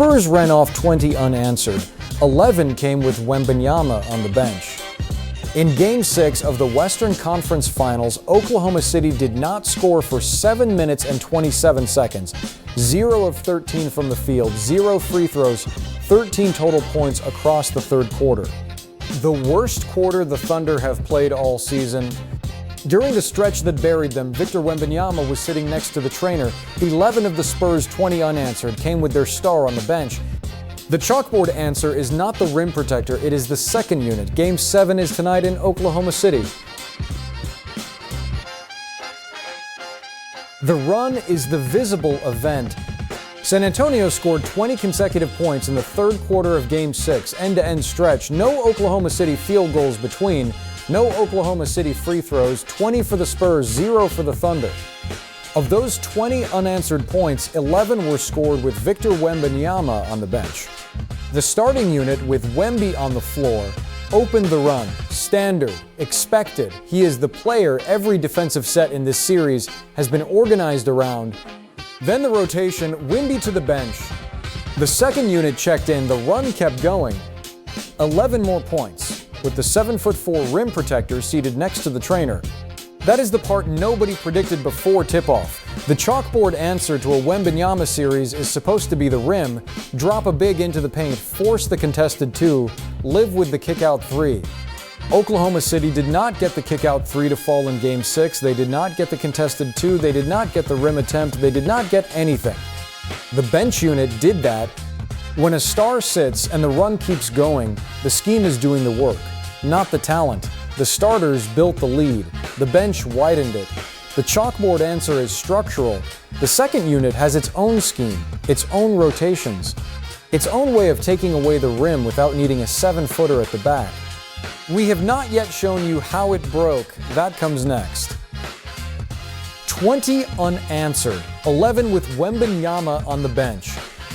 Spurs ran off 20 unanswered. 11 came with Wembanyama on the bench. In Game 6 of the Western Conference Finals, Oklahoma City did not score for 7 minutes and 27 seconds. 0 of 13 from the field, 0 free throws, 13 total points across the third quarter. The worst quarter the Thunder have played all season. During the stretch that buried them, Victor Wembanyama was sitting next to the trainer. 11 of the Spurs' 20 unanswered came with their star on the bench. The chalkboard answer is not the rim protector, it is the second unit. Game 7 is tonight in Oklahoma City. The run is the visible event. San Antonio scored 20 consecutive points in the third quarter of Game 6, end-to-end stretch. No Oklahoma City field goals between. No Oklahoma City free throws, 20 for the Spurs, 0 for the Thunder. Of those 20 unanswered points, 11 were scored with Victor Wembanyama on the bench. The starting unit with Wemby on the floor opened the run. Standard, expected. He is the player every defensive set in this series has been organized around. Then the rotation, Wemby to the bench. The second unit checked in, the run kept going. 11 more points, with the 7'4" rim protector seated next to the trainer. That is the part nobody predicted before tip-off. The chalkboard answer to a Wembanyama series is supposed to be the rim, drop a big into the paint, force the contested 2, live with the kick-out 3. Oklahoma City did not get the kick-out 3 to fall in Game 6. They did not get the contested 2. They did not get the rim attempt. They did not get anything. The bench unit did that. When a star sits and the run keeps going, the scheme is doing the work, not the talent. The starters built the lead. The bench widened it. The chalkboard answer is structural. The second unit has its own scheme, its own rotations, its own way of taking away the rim without needing a 7-footer at the back. We have not yet shown you how it broke. That comes next. 20 unanswered, 11 with Wembanyama on the bench.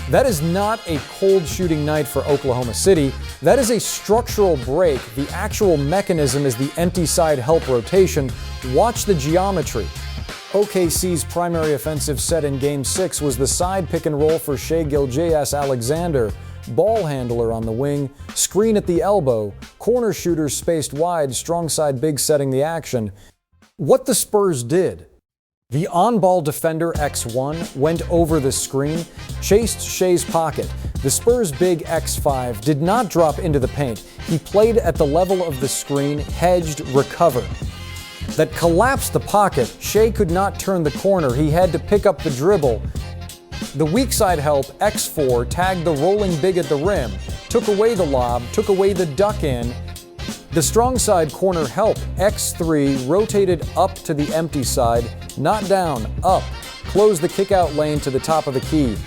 That is not a cold shooting night for Oklahoma City. That is a structural break. The actual mechanism is the empty side help rotation. Watch the geometry. OKC's primary offensive set in Game 6 was the side pick and roll for Gilgeous-Alexander. Ball handler on the wing, screen at the elbow, corner shooters spaced wide, strong side big setting the action. What the Spurs did. The on-ball defender X1 went over the screen, chased Shea's pocket. The Spurs' big X5 did not drop into the paint. He played at the level of the screen, hedged, recovered. That collapsed the pocket. Shea could not turn the corner. He had to pick up the dribble. The weak side help X4 tagged the rolling big at the rim, took away the lob, took away the duck in. The strong side corner help X3 rotated up to the empty side, not down, up, closed the kick-out lane to the top of the key.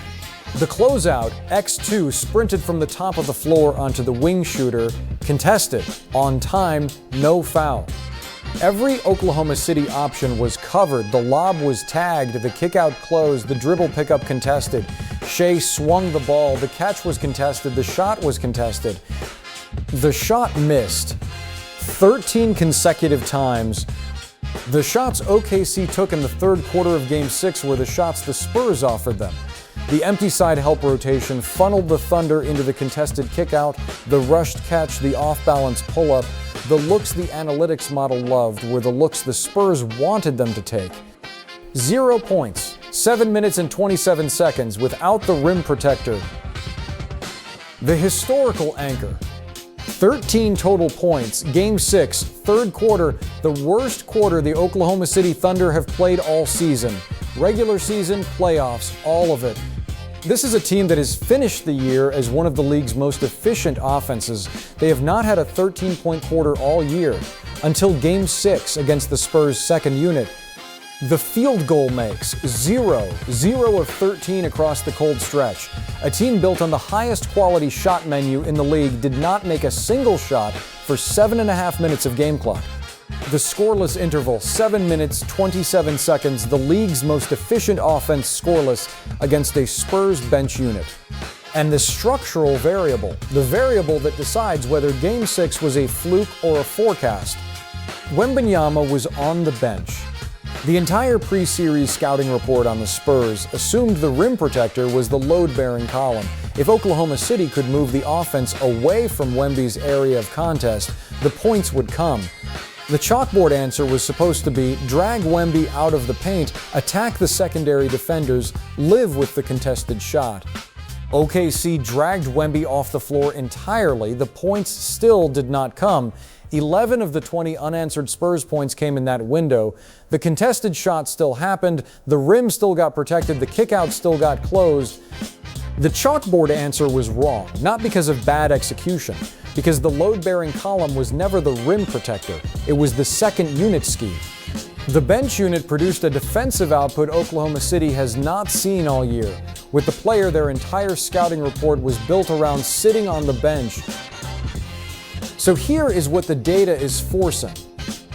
The closeout, X2 sprinted from the top of the floor onto the wing shooter, contested, on time, no foul. Every Oklahoma City option was covered, the lob was tagged, the kick-out closed, the dribble pickup contested. Shea swung the ball, the catch was contested, the shot was contested. The shot missed 13 consecutive times. The shots OKC took in the third quarter of Game 6 were the shots the Spurs offered them. The empty side help rotation funneled the Thunder into the contested kickout, the rushed catch, the off-balance pull-up. The looks the analytics model loved were the looks the Spurs wanted them to take. 0 points, 7 minutes and 27 seconds without the rim protector. The historical anchor. 13 total points, Game 6, third quarter, the worst quarter the Oklahoma City Thunder have played all season. Regular season, playoffs, all of it. This is a team that has finished the year as one of the league's most efficient offenses. They have not had a 13-point quarter all year, until Game 6 against the Spurs' second unit. The field goal makes 0 of 13 across the cold stretch. A team built on the highest quality shot menu in the league did not make a single shot for 7.5 minutes of game clock. The scoreless interval, 7 minutes, 27 seconds, the league's most efficient offense scoreless against a Spurs bench unit. And the structural variable, the variable that decides whether Game 6 was a fluke or a forecast. Wembanyama was on the bench. The entire pre-series scouting report on the Spurs assumed the rim protector was the load-bearing column. If Oklahoma City could move the offense away from Wemby's area of contest, the points would come. The chalkboard answer was supposed to be drag Wemby out of the paint, attack the secondary defenders, live with the contested shot. OKC dragged Wemby off the floor entirely. The points still did not come. 11 of the 20 unanswered Spurs points came in that window. The contested shot still happened, the rim still got protected, the kickout still got closed. The chalkboard answer was wrong, not because of bad execution, because the load-bearing column was never the rim protector. It was the second unit scheme. The bench unit produced a defensive output Oklahoma City has not seen all year. With the player, their entire scouting report was built around sitting on the bench. So here is what the data is forcing.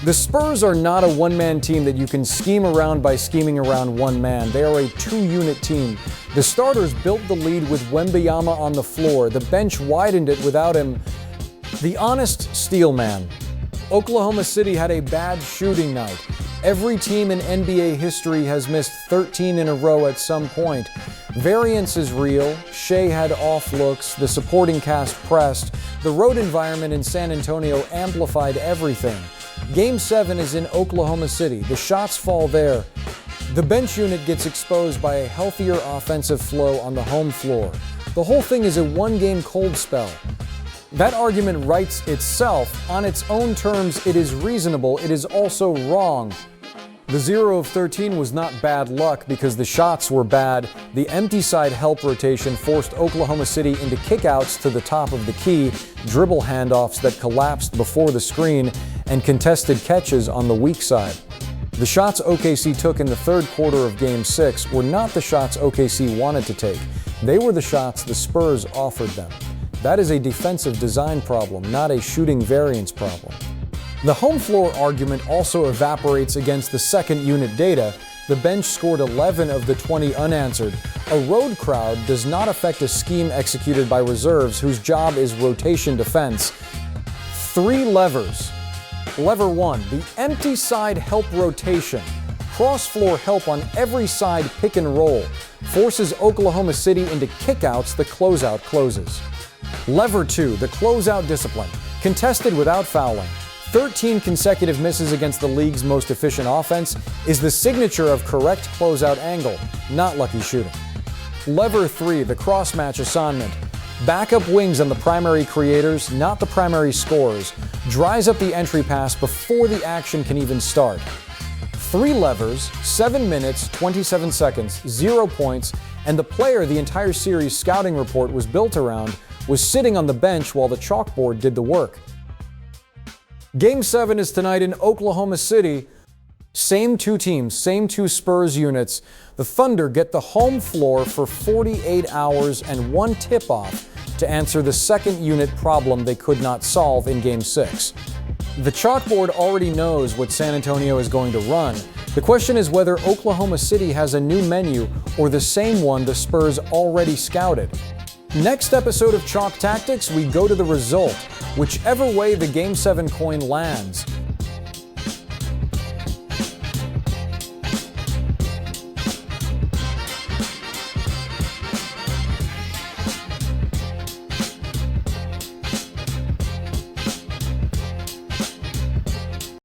The Spurs are not a one-man team that you can scheme around by scheming around one man. They are a two-unit team. The starters built the lead with Wembanyama on the floor. The bench widened it without him. The honest steel man. Oklahoma City had a bad shooting night. Every team in NBA history has missed 13 in a row at some point. Variance is real. Shea had off looks. The supporting cast pressed. The road environment in San Antonio amplified everything. Game 7 is in Oklahoma City. The shots fall there. The bench unit gets exposed by a healthier offensive flow on the home floor. The whole thing is a one-game cold spell. That argument writes itself. On its own terms, it is reasonable. It is also wrong. The 0 of 13 was not bad luck because the shots were bad. The empty side help rotation forced Oklahoma City into kickouts to the top of the key, dribble handoffs that collapsed before the screen, and contested catches on the weak side. The shots OKC took in the third quarter of Game 6 were not the shots OKC wanted to take. They were the shots the Spurs offered them. That is a defensive design problem, not a shooting variance problem. The home floor argument also evaporates against the second unit data. The bench scored 11 of the 20 unanswered. A road crowd does not affect a scheme executed by reserves whose job is rotation defense. 3 levers. Lever 1, the empty side help rotation. Cross-floor help on every side pick and roll. Forces Oklahoma City into kickouts, the closeout closes. Lever 2, the closeout discipline. Contested without fouling. 13 consecutive misses against the league's most efficient offense is the signature of correct closeout angle, not lucky shooting. Lever 3, the cross-match assignment. Backup wings on the primary creators, not the primary scorers. Dries up the entry pass before the action can even start. 3 levers, 7 minutes, 27 seconds, 0 points, and the player the entire series scouting report was built around was sitting on the bench while the chalkboard did the work. Game 7 is tonight in Oklahoma City. Same 2 teams, same 2 Spurs units. The Thunder get the home floor for 48 hours and 1 tip-off to answer the second unit problem they could not solve in Game 6. The chalkboard already knows what San Antonio is going to run. The question is whether Oklahoma City has a new menu or the same one the Spurs already scouted. Next episode of Chalk Tactics, we go to the result. Whichever way the Game 7 coin lands,